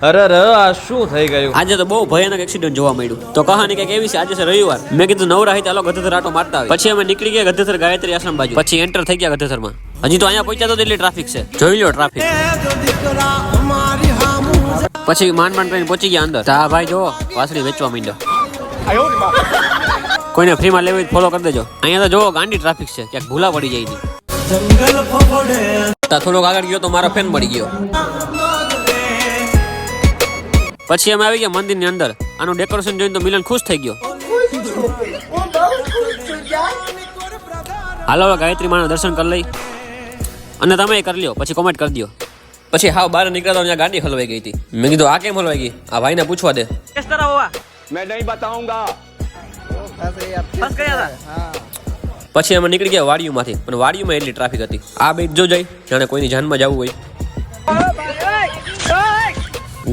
અરે આ શું થઈ ગયું? આજે તો બહુ ભયાનક એક્સિડન્ટ જોવા મળ્યું. તો કહાની કઈક એવી છે. આજે છે રવિવાર. મેં કીધું નવરા હોય ચાલો ગધેથર આટો મારતા આવે. પછી અમે નીકળી ગયા ગધેથર ગાયત્રી આશ્રમ બાજુ. પછી એન્ટર થઈ ગયા ગધેથરમાં. હજી તો અહીંયા પહોંચ્યા તો એટલી ટ્રાફિક છે. જોઈ લો ટ્રાફિક. પછી માંડ કરીને પહોંચી ગયા અંદર. હા ભાઈ જો વાસળી વેચવા માંડ્યો. કોઈને ફ્રીમાં લેવી ફોલો કરી દેજો. અહીંયા તો જો ગાંડી ટ્રાફિક છે. ક્યાંક ભૂલા પડી જાય નહીં. થોડોક આગળ ગયો તો મારો ફેન મળી ગયો. પછી અમે આવી ગયા મંદિરની અંદર. આનું ડેકોરેશન જોઈને તો મિલન ખુશ થઈ ગયો. હાલો ગાયત્રી માના દર્શન કરી લઈ અને તમે કરી લ્યો. પછી કોમેન્ટ કરી દો. પછી હાવ બહાર નીકળ્યા તો ત્યાં ગાડી હલવાઈ ગઈ હતી. મેં કીધું આ કેમ હલવાઈ ગઈ? આ ભાઈને પૂછવા દે. કિસ તરહ હુઆ મેં નહીં બતાઉંગા. ફસ ગયા હતા. પછી અમે નીકળી ગયા વાડીયુમાંથી. પણ વાડીયુમાં એટલી ટ્રાફિક હતી. આ બેટ જો જાય જાણે કોઈની જાનમાં જવું હોય.